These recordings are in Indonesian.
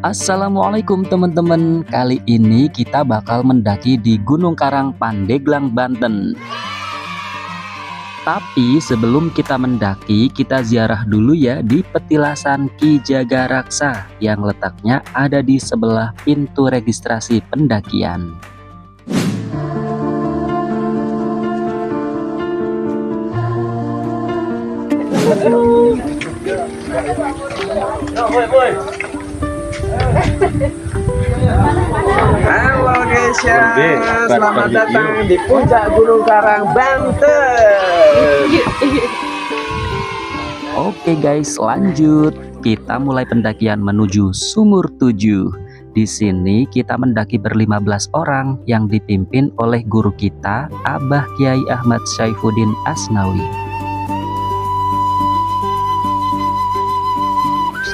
Assalamualaikum teman-teman. Kali ini kita bakal mendaki di Gunung Karang, Pandeglang, Banten. Tapi sebelum kita mendaki, kita ziarah dulu ya di petilasan Ki Jagaraksa yang letaknya ada di sebelah pintu registrasi pendakian. Halo guys ya, selamat datang di puncak Gunung Karang, Banten. Oke guys, lanjut. Kita mulai pendakian menuju Sumur 7. Di sini kita mendaki ber-15 orang yang dipimpin oleh guru kita, Abah Kiai Ahmad Syaifuddin Asnawi.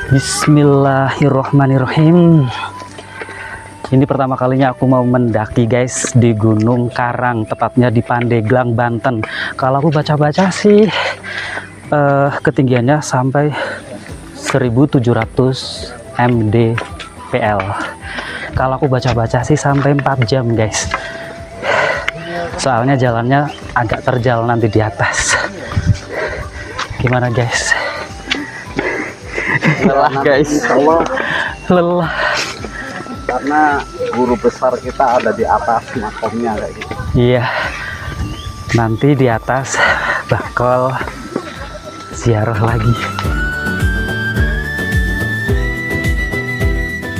Bismillahirrohmanirrohim. Ini pertama kalinya aku mau mendaki guys di Gunung Karang, tepatnya di Pandeglang, Banten. Kalau aku baca-baca sih ketinggiannya sampai 1700 mdpl. Kalau aku baca-baca sih sampai 4 jam guys. Soalnya jalannya agak terjal nanti di atas. Gimana guys? Lelah guys, Lelah. karena guru besar kita ada di atas makomnya kayak gitu. Iya, nanti di atas bakal ziarah lagi.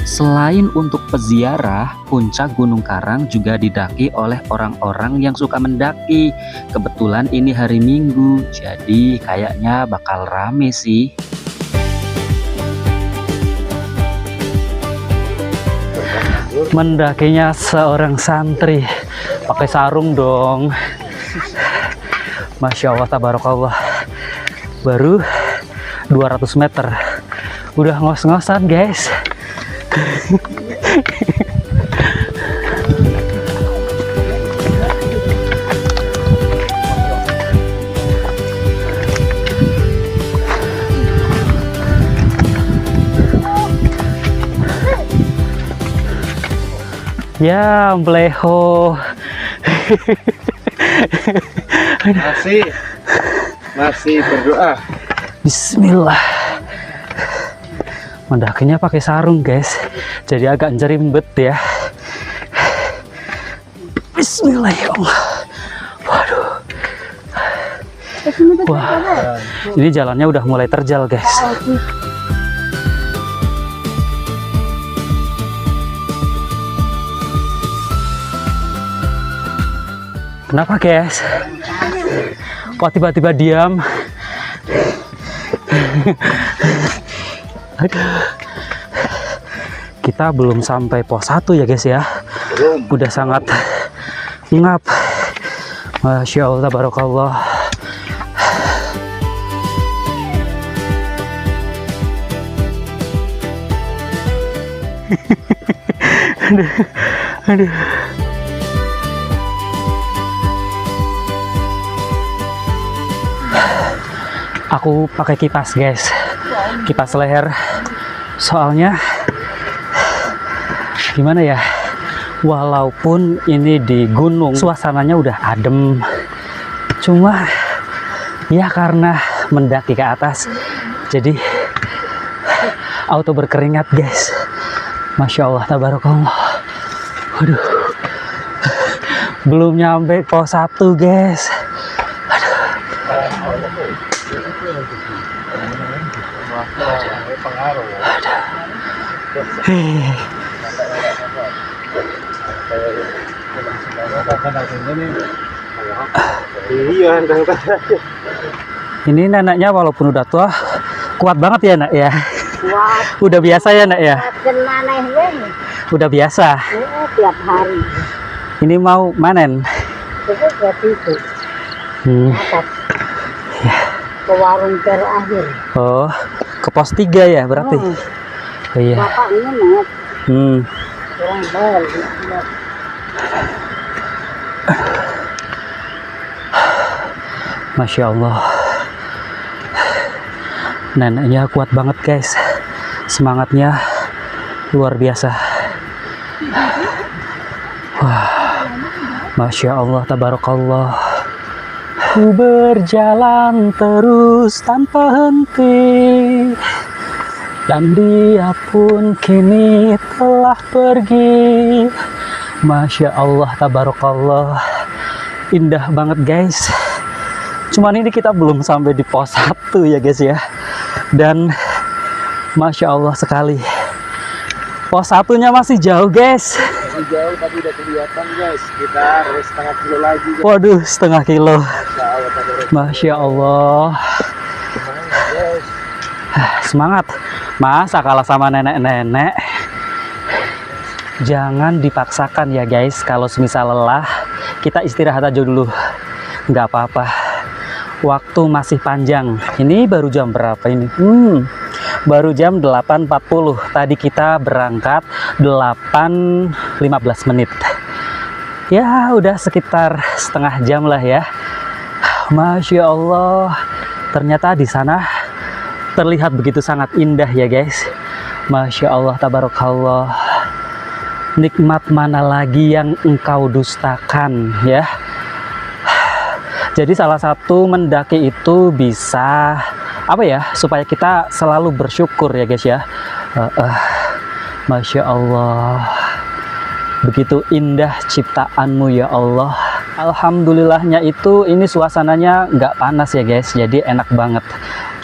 Selain untuk peziarah, puncak Gunung Karang juga didaki oleh orang-orang yang suka mendaki. Kebetulan ini hari Minggu, jadi kayaknya bakal rame sih. Mendakinya seorang santri pakai sarung dong. Masya Allah, tabarakallah. Baru 200 meter udah ngos-ngosan guys. Ya, mbleho. Masih berdoa. Bismillah. Mendakinya pakai sarung guys, jadi agak njerimbet ya. Bismillah ya Allah. Waduh. Wah, ini jalannya udah mulai terjal guys. Kenapa guys? Kok tiba-tiba diam? Aduh. Kita belum sampai pos 1 ya guys ya. Udah sangat ngap. Masya Allah, tabarakallah. Aduh. Aduh. Aku pakai kipas guys, kipas leher. Soalnya gimana ya, walaupun ini di gunung suasananya udah adem, cuma ya karena mendaki ke atas jadi auto berkeringat guys. Masya Allah, tabarakallah. Waduh, belum nyampe pos 1 guys. Ini neneknya walaupun udah tua kuat banget ya nak ya. Kuat. Udah biasa ya nak ya. Udah biasa. Tiap hari. Ini mau manen. Itu itu. Atas. Ya. Ke warung terakhir. Oh, ke pos 3 ya berarti. Oh iya. Bapak ini banget. Kurang balik. Masya Allah. Neneknya kuat banget guys. Semangatnya luar biasa. Wah, Masya Allah, tabarakallah. Ku berjalan terus tanpa henti, dan dia pun kini telah pergi. Masya Allah, tabarakallah. Indah banget guys. Cuman ini kita belum sampai di pos 1 ya guys ya. Dan Masya Allah sekali. Pos 1-nya masih jauh guys. Masih jauh tapi udah kelihatan guys. Kita harus setengah kilo lagi guys. Waduh, setengah kilo. Masya Allah, Masya Allah. guys. Semangat. Masa kalah sama nenek-nenek? Jangan dipaksakan ya guys. Kalau semisal lelah, kita istirahat aja dulu. Nggak apa-apa. Waktu masih panjang. Ini baru jam berapa ini? Baru jam 8.40. Tadi kita berangkat 8.15 menit. Ya udah sekitar setengah jam lah ya. Masya Allah. Ternyata di sana terlihat begitu sangat indah ya guys. Masya Allah, tabarakallah. Nikmat mana lagi yang engkau dustakan ya. Jadi salah satu mendaki itu bisa apa ya, supaya kita selalu bersyukur ya guys ya. Masya Allah, begitu indah ciptaanmu ya Allah. Alhamdulillahnya itu ini suasananya nggak panas ya guys, jadi enak banget.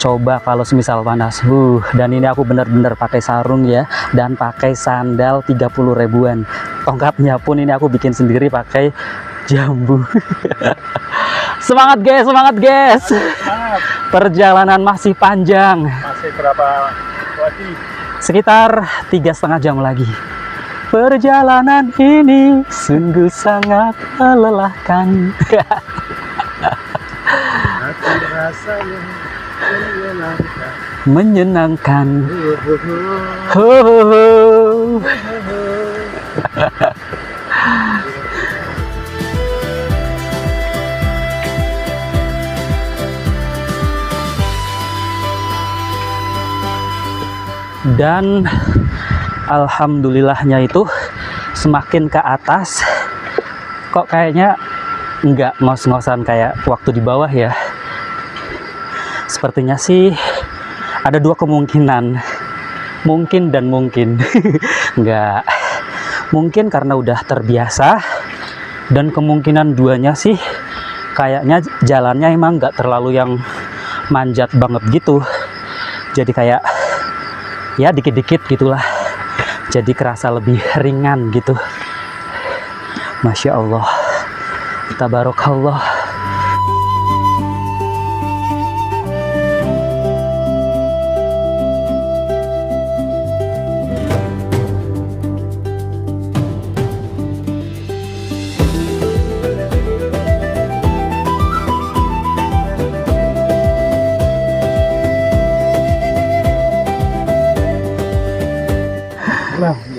Coba kalau semisal panas, dan ini aku bener-bener pakai sarung ya, dan pakai sandal 30 ribuan. Tongkatnya pun ini aku bikin sendiri pakai jambu. Semangat guys, semangat guys. Perjalanan masih panjang. Masih berapa lagi? Sekitar 3,5 jam lagi. Perjalanan ini sungguh sangat melelahkan. Aku rasanya menyenangkan. Menyenangkan. Ho, ho, ho. Dan alhamdulillahnya itu semakin ke atas kok kayaknya nggak ngos-ngosan kayak waktu di bawah ya. Sepertinya sih ada dua kemungkinan, mungkin dan mungkin. Nggak mungkin karena udah terbiasa, dan kemungkinan duanya sih kayaknya jalannya emang nggak terlalu yang manjat banget gitu, jadi kayak ya dikit-dikit gitulah, jadi kerasa lebih ringan gitu. Masya Allah, tabarakallah.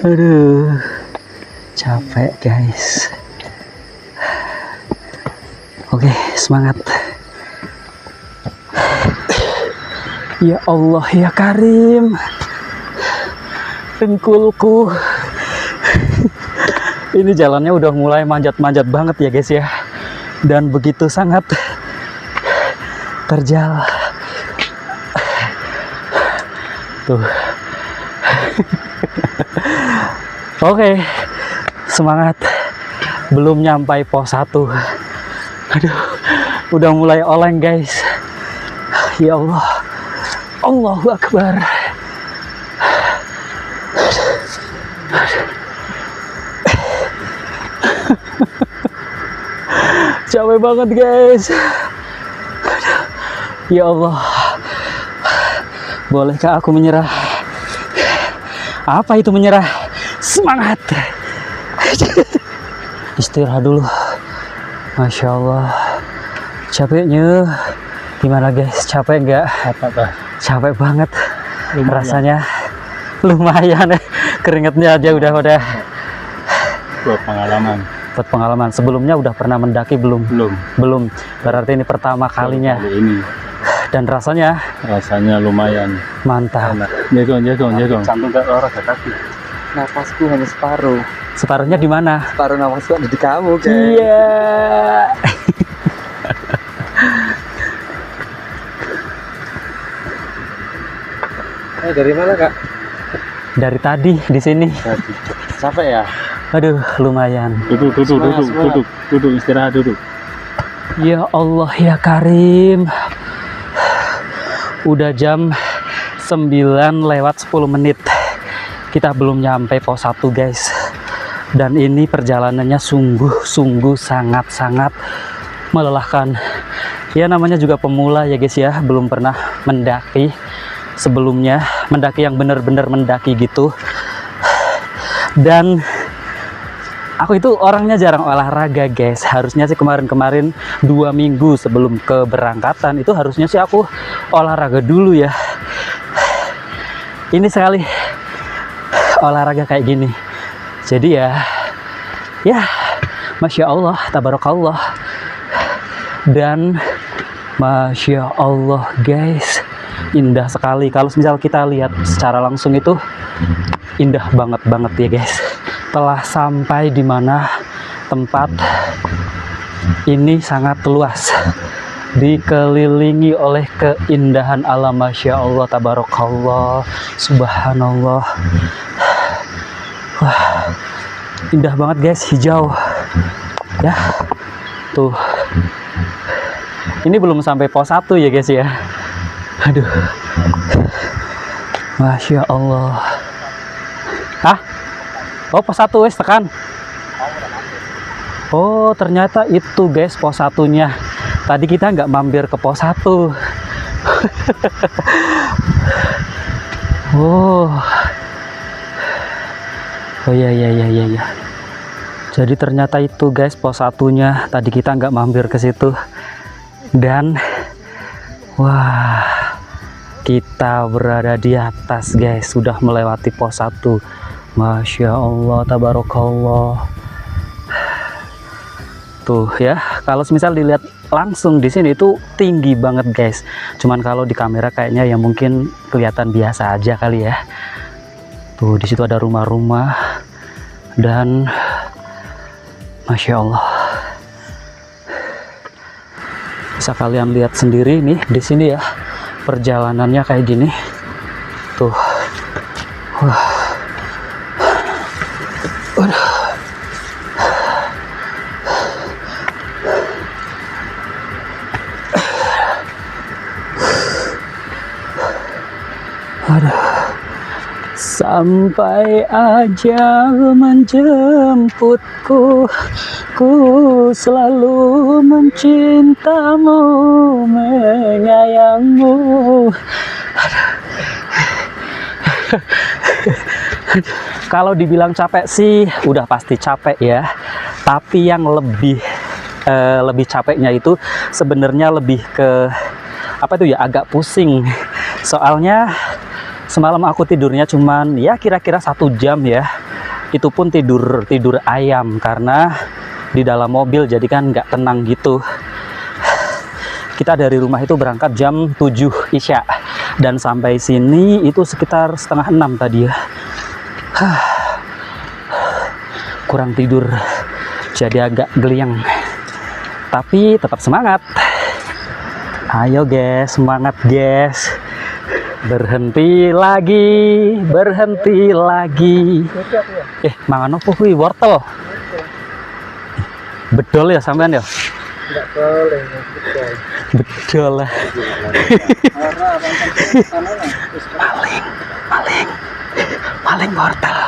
Aduh, capek guys. Oke, semangat. Ya Allah ya Karim, dengkulku. Ini jalannya udah mulai manjat-manjat banget ya guys ya, dan begitu sangat terjal. Tuh. Oke, semangat. Belum nyampai pos 1. Aduh, udah mulai oleng guys. Ya Allah, Allahu Akbar. Capek banget guys. Ya Allah, bolehkah aku menyerah? Apa itu menyerah? Semangat. Istirahat dulu. Masya Allah, capeknya gimana guys? Capek nggak? Capek banget. Lumayan. Rasanya lumayan ya. Keringetnya aja udah Buat pengalaman. Buat pengalaman. Sebelumnya udah pernah mendaki belum? Belum. Berarti ini pertama kalinya. Kali ini. Dan rasanya Rasanya lumayan. mantap. Jantung ke orang kaki. Napasku hanya separuh. Separuhnya di mana? Separuh napasku ada di kamu, guys. Iya. Dari mana, Kak? Dari tadi di sini. Tadi. Capek ya? Aduh, lumayan. Duduk, istirahat duduk. Ya Allah ya Karim. Udah jam 9:10. Kita belum nyampe pos 1, guys. Dan ini perjalanannya sungguh sangat-sangat melelahkan. Ya namanya juga pemula ya guys ya, belum pernah mendaki sebelumnya, mendaki yang bener-bener mendaki gitu. Dan aku itu orangnya jarang olahraga guys. Harusnya sih kemarin-kemarin 2 minggu sebelum keberangkatan itu harusnya sih aku olahraga dulu ya. Ini sekali olahraga kayak gini. Jadi ya Masya Allah, tabarakallah. Dan Masya Allah guys, indah sekali. Kalau misal kita lihat secara langsung itu indah banget ya guys. Telah sampai di mana tempat ini sangat luas, dikelilingi oleh keindahan alam. Masya Allah, tabarakallah, subhanallah. Wah, indah banget guys, hijau ya. Tuh, ini belum sampai pos 1 ya guys ya. Aduh, Masya Allah. Hah? Oh, pos 1 wes tekan. Oh, ternyata itu guys pos 1-nya. Tadi kita nggak mampir ke pos 1. Oh. Oh iya. Jadi ternyata itu guys pos 1-nya. Tadi kita nggak mampir ke situ. Dan wah, kita berada di atas guys, sudah melewati pos 1. Masya Allah, tabarakallah. Tuh ya, kalau misal dilihat langsung di sini itu tinggi banget guys. Cuman kalau di kamera kayaknya ya mungkin kelihatan biasa aja kali ya. Tuh, di situ ada rumah-rumah dan Masya Allah. Bisa kalian lihat sendiri nih di sini ya, perjalanannya kayak gini. Tuh. Wah. Aduh. Sampai ajal menjemputku, ku selalu mencintamu, menyayangmu. Kalau dibilang capek sih udah pasti capek ya, tapi yang lebih capeknya itu sebenarnya lebih ke apa itu ya, agak pusing. Soalnya semalam aku tidurnya cuman ya kira-kira 1 jam ya. Itu pun tidur ayam karena di dalam mobil, jadi kan nggak tenang gitu. Kita dari rumah itu berangkat jam 7 Isya dan sampai sini itu sekitar setengah 6 tadi ya. Kurang tidur jadi agak geliang, tapi tetap semangat. Ayo guys, semangat guys. Berhenti lagi. Mangan apa kuwi? Wortel. Bedol ya sampean ya? Enggak boleh, Bedol lah. Maling wortel.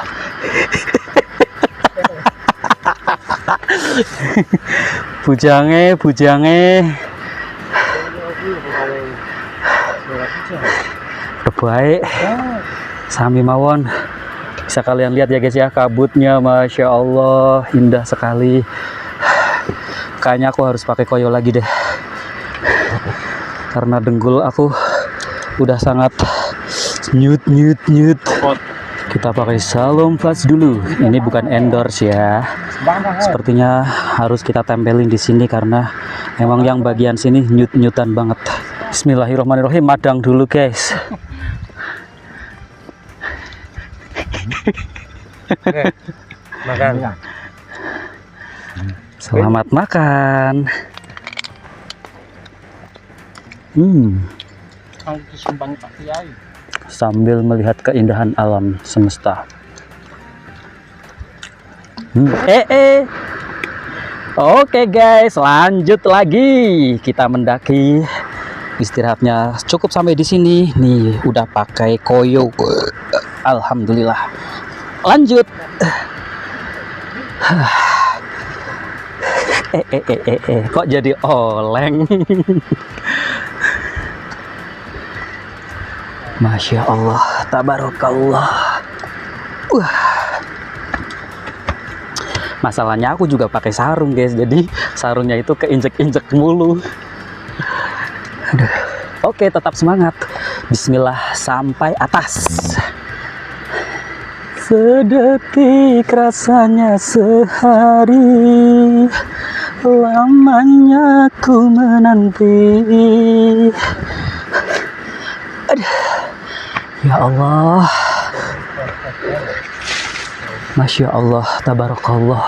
Bujange. Baik, sami mawon. Bisa kalian lihat ya guys ya, kabutnya Masya Allah indah sekali. Kayaknya aku harus pakai koyo lagi deh, karena dengkul aku udah sangat nyut. Kita pakai Salom Fast dulu. Ini bukan endorse ya. Sepertinya harus kita tempelin di sini karena emang yang bagian sini nyut-nyutan banget. Bismillahirrahmanirrahim. Madang dulu guys. Makan. Selamat makan. Sambil melihat keindahan alam semesta. Oke guys, lanjut lagi. Kita mendaki. Istirahatnya cukup sampai di sini. Nih, udah pakai koyo. Alhamdulillah. Lanjut. Kok jadi oleng? Masya Allah, tabarakallah. Masalahnya aku juga pakai sarung guys, jadi sarungnya itu keinjek-injek mulu. Aduh. Oke, tetap semangat. Bismillah, sampai atas. Sedetik rasanya sehari, lamanya ku menanti. Aduh. Ya Allah, Masya Allah, tabarakallah.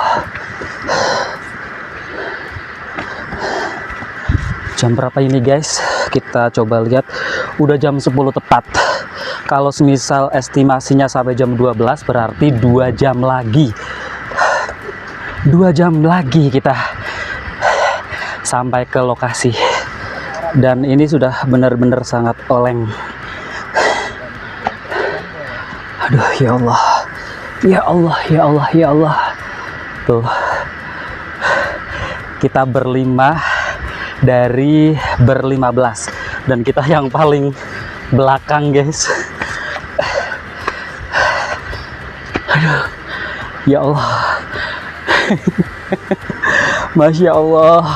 Jam berapa ini guys? Kita coba lihat. Udah jam 10 tepat. Kalau semisal estimasinya sampai jam 12, berarti 2 jam lagi. 2 jam lagi kita sampai ke lokasi. Dan ini sudah benar-benar sangat oleng. Aduh, ya Allah. Ya Allah, ya Allah, ya Allah. Tuh. Kita berlima dari ber-15. Dan kita yang paling belakang, guys. Aduh. Ya Allah. Masya Allah.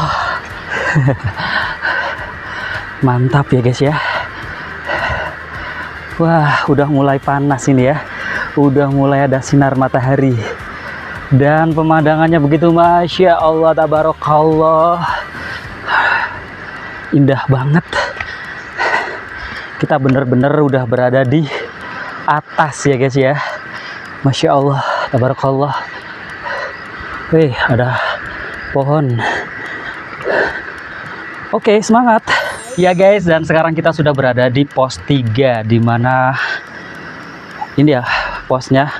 Mantap ya, guys ya. Wah, udah mulai panas ini ya. Udah mulai ada sinar matahari. Dan pemandangannya begitu Masya Allah, tabarakallah. Indah banget. Kita bener-bener udah berada di atas ya guys ya. Masya Allah, tabarakallah. Ada pohon. Oke, semangat. Ya guys, dan sekarang kita sudah berada di pos 3, dimana ini ya posnya.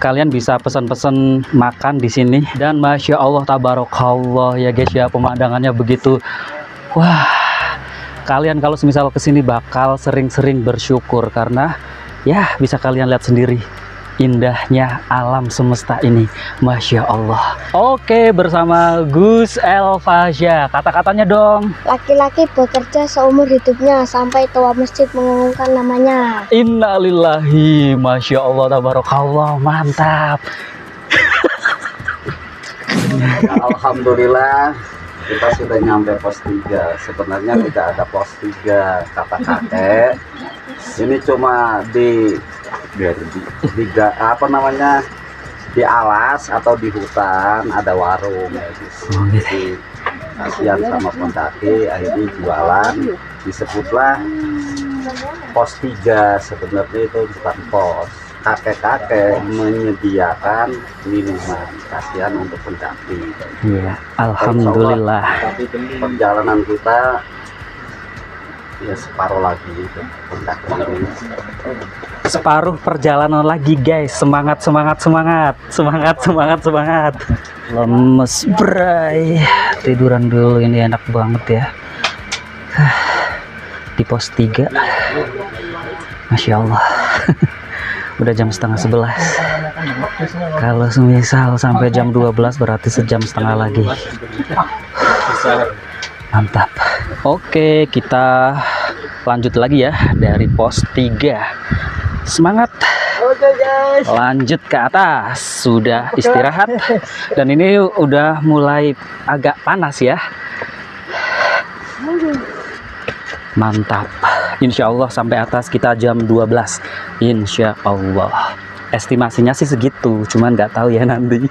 Kalian bisa pesan-pesan makan di sini. Dan Masya Allah, tabarakallah ya guys ya, pemandangannya begitu. Wah, kalian kalau semisal kesini bakal sering-sering bersyukur, karena ya bisa kalian lihat sendiri indahnya alam semesta ini. Masya Allah. Oke, bersama Gus Elfasya. Kata-katanya dong. Laki-laki bekerja seumur hidupnya sampai tua masjid mengumumkan namanya. Innalillahi. Masya Allah, tabarakallah. Mantap. Alhamdulillah, kita sudah nyampe pos 3. Sebenarnya tidak ada pos 3 kata kakek. Ini cuma di apa namanya, di alas atau di hutan ada warung ya, jadi kasihan sama pendaki, akhirnya jualan. Disebutlah pos 3, sebenarnya itu bukan pos. Kakek-kakek menyediakan minuman, kasihan untuk pendaki. Iya, alhamdulillah. Tapi perjalanan kita ya separuh lagi itu pendaki ini. Separuh perjalanan lagi guys. Semangat, semangat, semangat. Semangat, semangat, semangat. Lemes bray. Tiduran dulu, ini enak banget ya. Di pos 3. Masya Allah. Udah jam setengah 11. Kalau semisal sampai jam 12 berarti sejam setengah lagi. Mantap. Oke, kita lanjut lagi ya dari pos 3. Semangat. Oke guys. Lanjut ke atas. Sudah istirahat. Dan ini udah mulai agak panas ya. Mantap. Insya Allah sampai atas kita jam 12. Insya Allah. Estimasinya sih segitu, cuman nggak tahu ya nanti.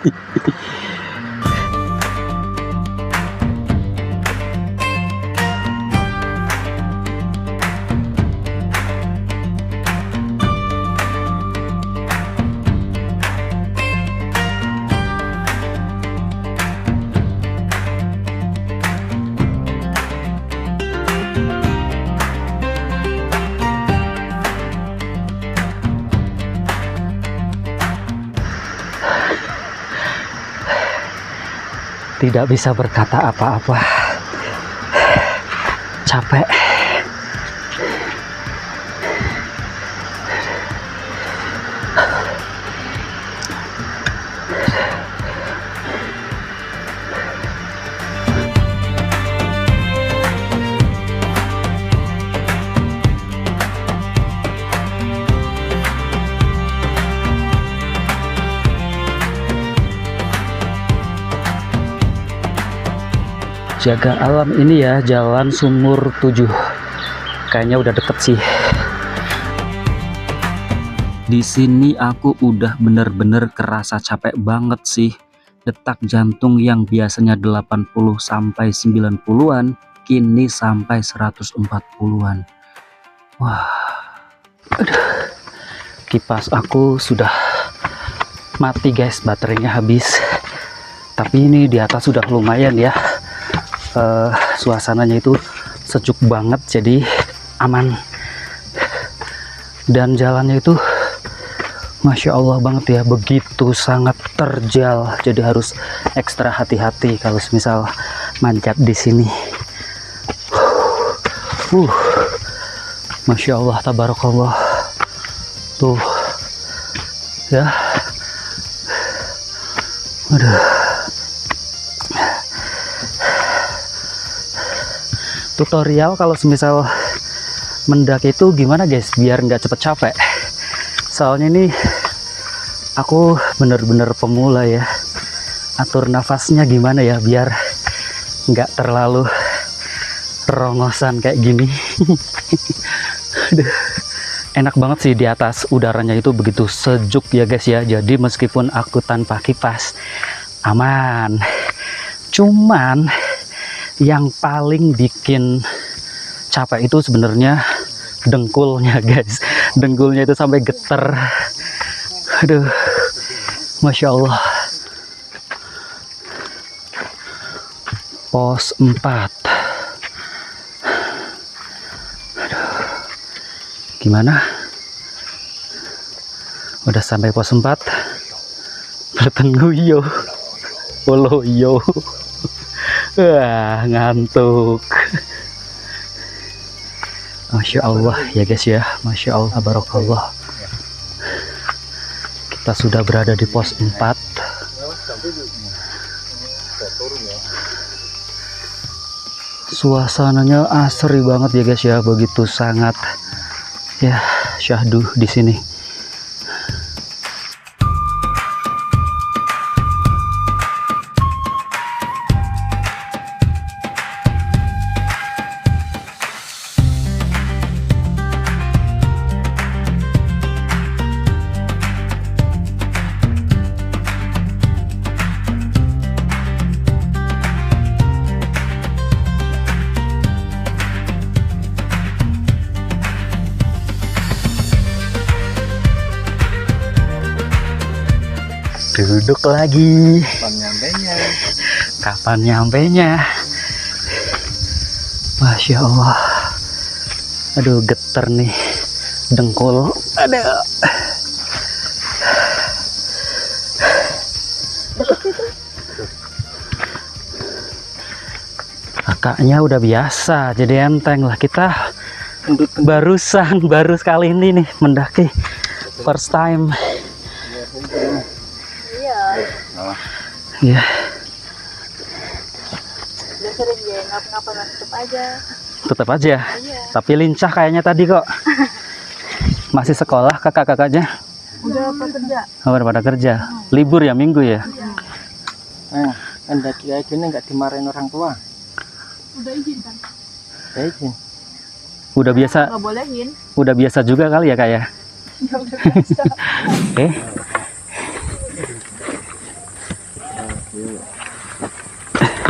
Tidak bisa berkata apa-apa. Capek. Jaga alam ini ya, Jalan Sumur 7. Kayaknya udah deket sih. Di sini aku udah bener-bener kerasa capek banget sih. Detak jantung yang biasanya 80 sampai 90-an kini sampai 140-an. Wah. Aduh. Kipas aku sudah mati guys, baterainya habis. Tapi ini di atas sudah lumayan ya. Suasananya itu sejuk banget, jadi aman. Dan jalannya itu Masya Allah banget ya, begitu sangat terjal, jadi harus ekstra hati-hati kalau misal manjat di sini. Masya Allah, tabarakallah. Tuh ya. Aduh. Tutorial kalau semisal mendaki itu gimana guys biar nggak cepet capek. Soalnya ini aku bener-bener pemula ya. Atur nafasnya gimana ya biar nggak terlalu rongosan kayak gini. Aduh. Enak banget sih di atas, udaranya itu begitu sejuk ya guys ya. Jadi meskipun aku tanpa kipas aman. Cuman yang paling bikin capek itu sebenarnya dengkulnya guys. Dengkulnya itu sampai getar. Aduh, Masya Allah. Pos 4. Aduh. Gimana? Udah sampai pos 4. Bertenggu yo. Polo yo. Wah, ngantuk. Masya Allah ya guys ya, Masya Allah, barakallah. Kita sudah berada di pos 4. Suasananya asri banget ya guys ya, begitu sangat ya syahdu di sini. Duduk lagi. Kapan nyampenya? Kapan nyampenya? Masya Allah. Aduh, geter nih dengkul. Aduh. Kakaknya udah biasa, jadi enteng lah. Kita baru sekali ini nih mendaki, first time. Iya. Udah sering ya, ngapa-ngapa tetap aja. Tetap aja. Iya. Tapi lincah kayaknya tadi kok. Masih sekolah kakak-kakaknya? Udah apa kerja? Oh, udah pada kerja. Libur ya, minggu ya? Nah, Anda kayak gini nggak dimarahin orang tua? Udah izin kan? Udah izin. Udah biasa. Nggak bolehin. Udah biasa juga kali ya kak ya? Ya udah biasa.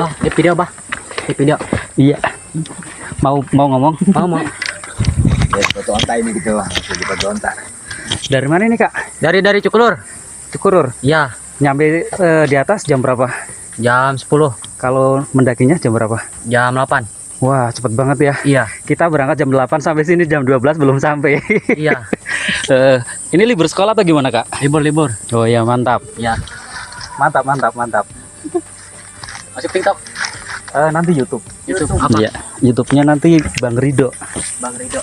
Oh, di video bah, di video. Iya. Mau ngomong? Mau. Ya, foto onta ini gitu lah, foto onta. Dari mana ini kak? Dari Cukulur. Cukurur. Ya, Nyampe di atas jam berapa? jam 10, Kalau mendakinya jam berapa? jam 8. Wah, cepet banget ya. Iya, Kita berangkat jam 8 sampai sini jam 12 belum sampai. iya. Ini libur sekolah atau gimana kak? Libur. Oh ya, mantap. Ya. Mantap. Masih TikTok? Nanti YouTube. YouTube apa? Iya, YouTube-nya nanti Bang Rido. Bang Rido.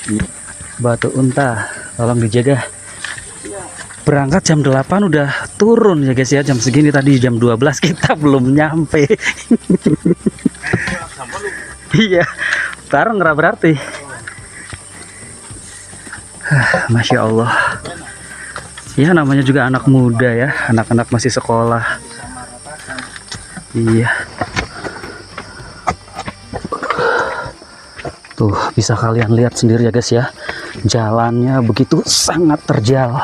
Batu Unta, tolong dijaga. Berangkat jam 8 udah turun ya guys ya. Jam segini tadi jam 12 kita belum nyampe. Iya, bareng nggak berarti. Masya Allah. Ya namanya juga anak muda ya, anak-anak masih sekolah. Iya. Tuh bisa kalian lihat sendiri ya guys ya. Jalannya begitu sangat terjal.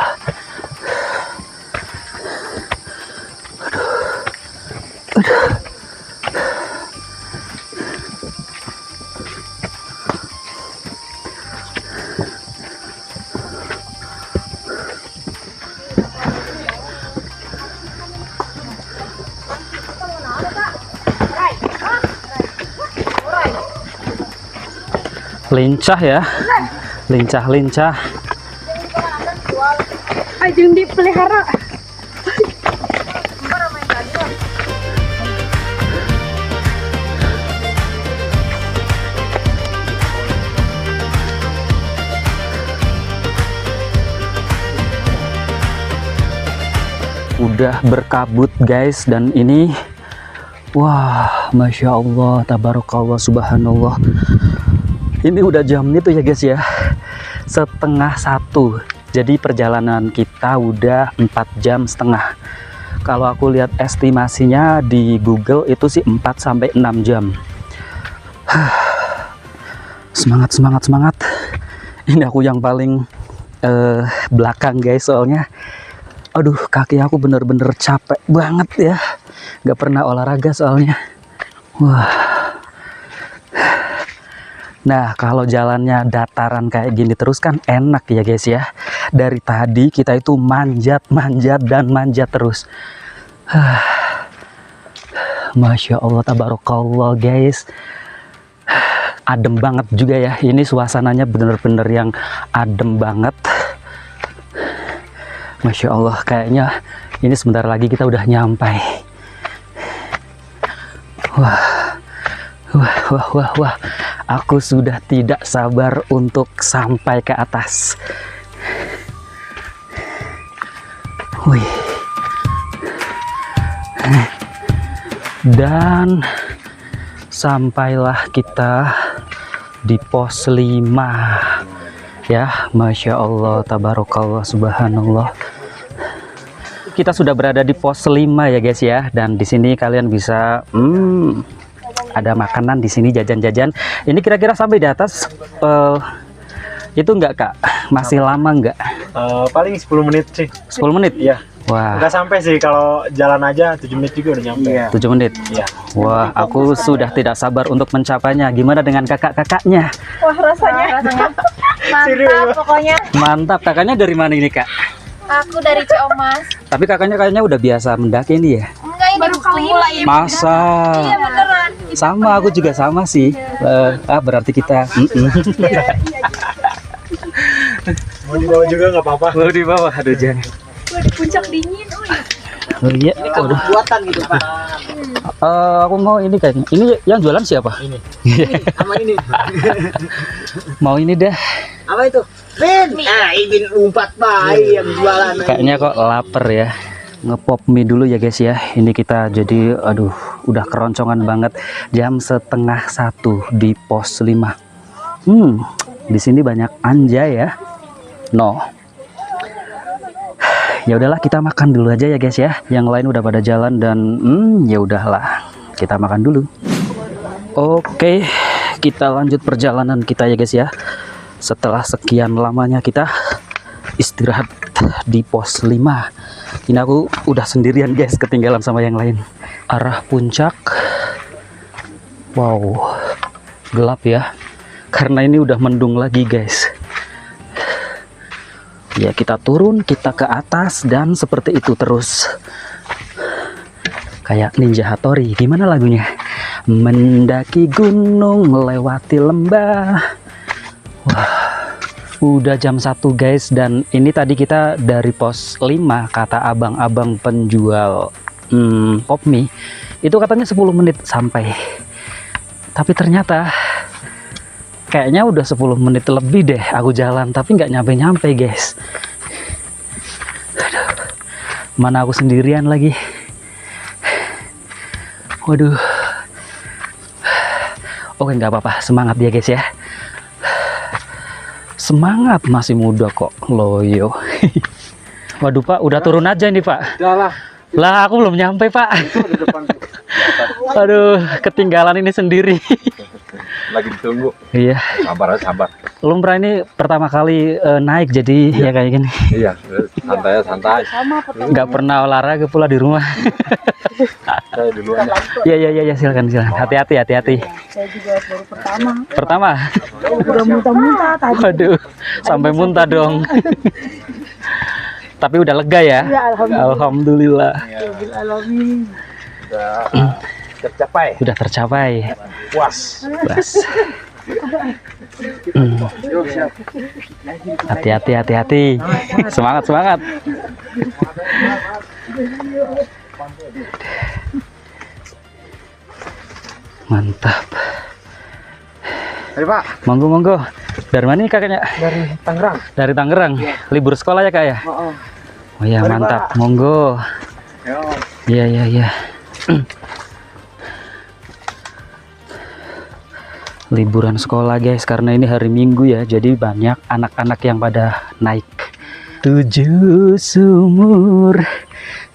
Lincah ya, lincah-lincah. Ajeng dipelihara. Udah berkabut guys, dan ini wah, Masya Allah, tabarakallah, subhanallah. Ini udah jam itu ya guys ya, 12:30. Jadi perjalanan kita udah 4,5 jam. Kalau aku lihat estimasinya di Google itu sih 4 sampai 6 jam. Semangat, semangat, semangat. Ini aku yang paling belakang guys, soalnya aduh kaki aku bener-bener capek banget ya. Gak pernah olahraga soalnya. Wah. Nah kalau jalannya dataran kayak gini terus kan enak ya guys ya. Dari tadi kita itu manjat dan manjat terus. Masya Allah, tabarakallah guys. Adem banget juga ya. Ini suasananya bener-bener yang adem banget. Masya Allah, kayaknya ini sebentar lagi kita udah nyampai. Wah. Aku sudah tidak sabar untuk sampai ke atas. Wih. Dan sampailah kita di pos 5. Ya, Masya Allah, tabarakallah, subhanallah. Kita sudah berada di pos 5 ya guys ya. Dan di sini kalian bisa ada makanan di sini, jajan-jajan. Ini kira-kira sampai di atas itu enggak Kak? Masih lama enggak? Paling 10 menit sih. 10 menit? Iya. Wah. Udah sampai sih, kalau jalan aja 7 menit juga udah nyampe. Iya. 7 menit? Iya. Wah, aku sudah tidak sabar untuk mencapainya. Gimana dengan kakak-kakaknya? Wah rasanya mantap pokoknya. Mantap. Kakaknya dari mana ini Kak? Aku dari Ciomas. Tapi kakaknya kayaknya udah biasa mendaki ini ya? Enggak, ini baru kali ini. Masa? Iya beneran. Sama, aku juga sama sih. Berarti kita Mau dibawa juga nggak apa-apa. mau di bawah. Aduh jangan. Wah, di puncak dingin. Oh iya. Aduh. Buatan gitu Pak. Aku mau ini kayaknya. Ini yang jualan siapa? Ini. Sama ini. Mau ini dah. Apa itu? Bin. Ah, Ibin umpat Pak yang jualan. Kayaknya kok lapar ya. Ngepop mie dulu ya guys ya. Ini kita jadi aduh udah keroncongan banget. Jam 12:30 di pos 5. Di sini banyak anjay ya. No. Ya udahlah, kita makan dulu aja ya guys ya. Yang lain udah pada jalan dan ya udahlah. Kita makan dulu. Oke, kita lanjut perjalanan kita ya guys ya. Setelah sekian lamanya kita istirahat di pos 5. Ini aku udah sendirian guys, ketinggalan sama yang lain. Arah puncak. Wow, gelap ya. Karena ini udah mendung lagi guys. Ya kita turun, kita ke atas, dan seperti itu terus. Kayak Ninja Hattori. Gimana lagunya? Mendaki gunung, melewati lembah. Wah, udah jam 1 guys. Dan ini tadi kita dari pos 5, kata abang-abang penjual pop mie. Itu katanya 10 menit sampai. Tapi ternyata kayaknya udah 10 menit lebih deh aku jalan, tapi nggak nyampe-nyampe guys. Aduh, mana aku sendirian lagi. Waduh. Oke, nggak apa-apa, semangat ya guys ya. Semangat, masih muda kok, loyo. Waduh Pak, udah turun aja nih Pak. Udah lah. Lah aku belum nyampe Pak. Di depan tuh. Aduh, ketinggalan ini sendiri. Lagi ditunggu. Iya. Sabar, sabar. Lumrah ini pertama kali naik, jadi ya kayak gini. Iya, santai. Nggak pernah olahraga pula di rumah. Saya duluan ya. Iya, silakan. Hati-hati. Saya juga baru pertama. Pertama. Udah muntah-muntah tadi. Waduh, sampai muntah dong. Tapi udah lega ya? Ya, Alhamdulillah. alamin. Udah tercapai. Udah tercapai. Puas. Bas. Yuk, siap. Hati-hati. Semangat. Mantap. Ayo Pak, Monggo. Dari mana nih kakaknya? dari Tangerang. Dari Tangerang. Libur sekolah ya kak ya? Oh iya, Mari, mantap. Pak. Monggo. Yo. Iya. Liburan sekolah guys, karena ini hari Minggu ya, jadi banyak anak-anak yang pada naik. 7 sumur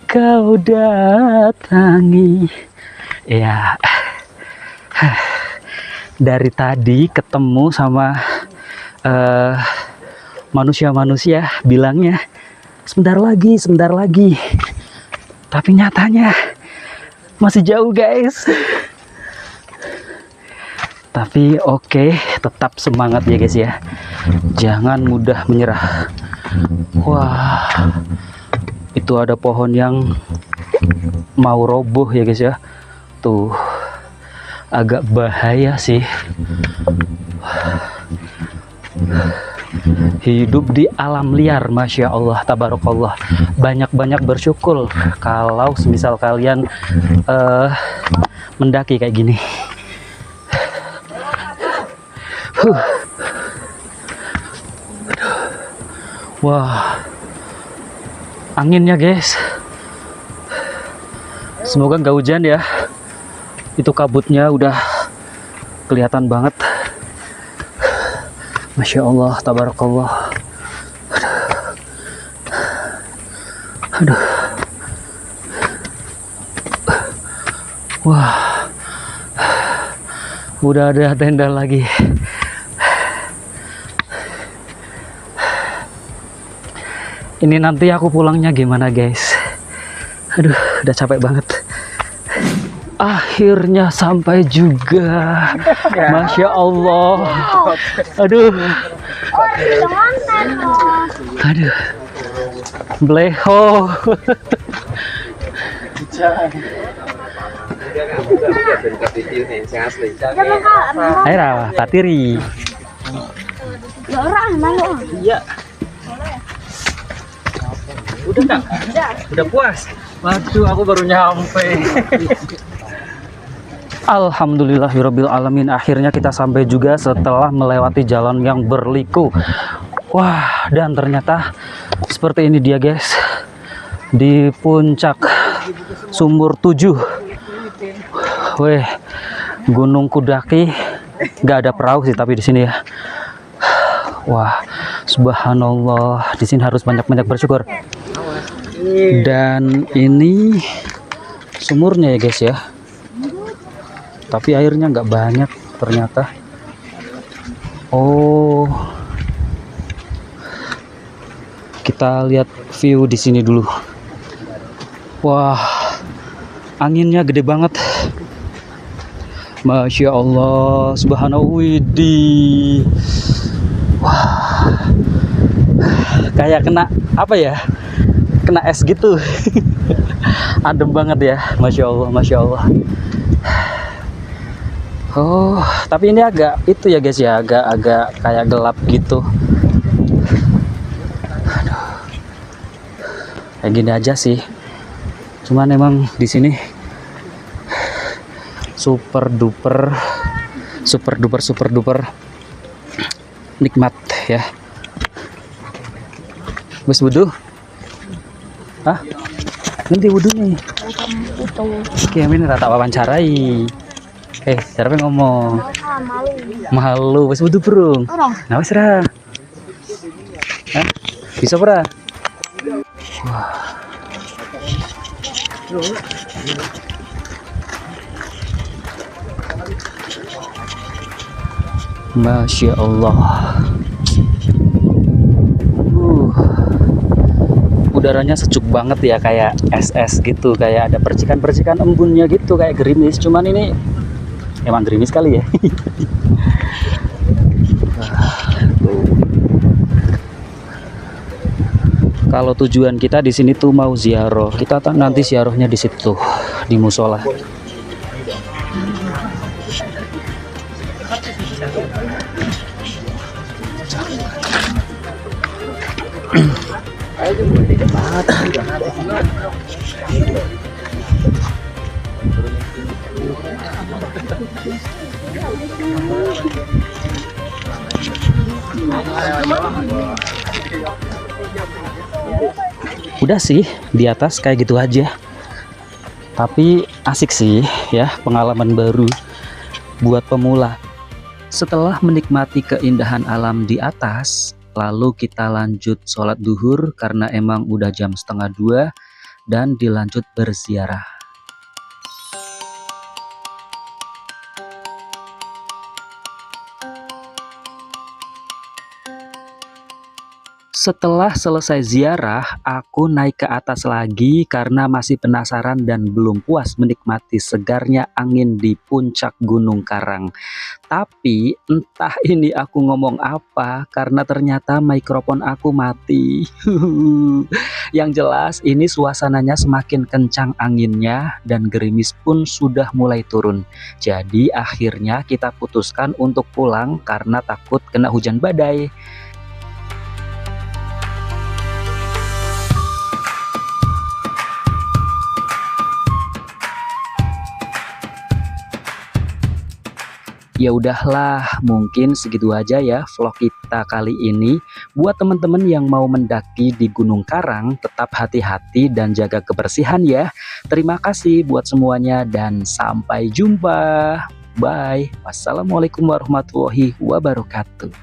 kau datangi. Ya. Dari tadi ketemu sama manusia-manusia bilangnya sebentar lagi. Tapi nyatanya masih jauh guys. Tapi oke, tetap semangat ya guys ya. Jangan mudah menyerah. Wah, itu ada pohon yang mau roboh ya guys ya. Tuh, agak bahaya sih. Hidup di alam liar, Masya Allah, tabarakallah. Banyak-banyak bersyukur kalau semisal kalian mendaki kayak gini. Wah, anginnya guys. Semoga nggak hujan ya. Itu kabutnya udah kelihatan banget. Masya Allah, tabarakallah. Aduh. Wah, udah ada tenda lagi. Ini nanti aku pulangnya gimana guys? Aduh, udah capek banget. Akhirnya sampai juga. Masya Allah. Aduh. Aduh. Bleho. Ayo, Patiri. Iya. Udah enggak? Udah puas? Waduh, aku baru nyampe. Alhamdulillahirabbil alamin, akhirnya kita sampai juga setelah melewati jalan yang berliku. Wah, dan ternyata seperti ini dia guys, di puncak Sumur 7. Weh, Gunung Kudaki. Nggak ada perahu sih tapi di sini ya. Wah, subhanallah, di sini harus banyak-banyak bersyukur. Dan ini sumurnya ya guys ya. Tapi airnya nggak banyak ternyata. Oh, kita lihat view di sini dulu. Wah, anginnya gede banget. Masya Allah, subhanahu widih. Wah, kayak kena apa ya? Kena es gitu. Adem banget ya, Masya Allah, Masya Allah. Oh, tapi ini agak itu ya guys ya, agak kayak gelap gitu. Aduh. Kayak gini aja sih. Cuman emang di sini super duper nikmat ya. Wis wudhu? Hah? Nanti wudhunya. Oke, ini tak wawancarai. Siapa yang ngomong? Malu, wis wudhu burung. Nah, wis ra. Hah? Bisa ora? Wah. Masya Allah. Udaranya sejuk banget ya, kayak es gitu, kayak ada percikan-percikan embunnya gitu, kayak gerimis. Cuman ini emang gerimis kali ya. Kalau tujuan kita di sini tuh mau ziarah, kita nanti ziarahnya di situ, di musola. Udah sih di atas kayak gitu aja, tapi asik sih ya, pengalaman baru buat pemula. Setelah menikmati keindahan alam di atas, lalu kita lanjut sholat duhur karena emang udah jam 1:30 dan dilanjut berziarah. Setelah selesai ziarah, aku naik ke atas lagi karena masih penasaran dan belum puas menikmati segarnya angin di puncak Gunung Karang. Tapi entah ini aku ngomong apa karena ternyata mikrofon aku mati. Yang jelas ini suasananya semakin kencang anginnya dan gerimis pun sudah mulai turun. Jadi akhirnya kita putuskan untuk pulang karena takut kena hujan badai. Ya udahlah, mungkin segitu aja ya vlog kita kali ini. Buat teman-teman yang mau mendaki di Gunung Karang, tetap hati-hati dan jaga kebersihan ya. Terima kasih buat semuanya dan sampai jumpa. Bye. Wassalamualaikum warahmatullahi wabarakatuh.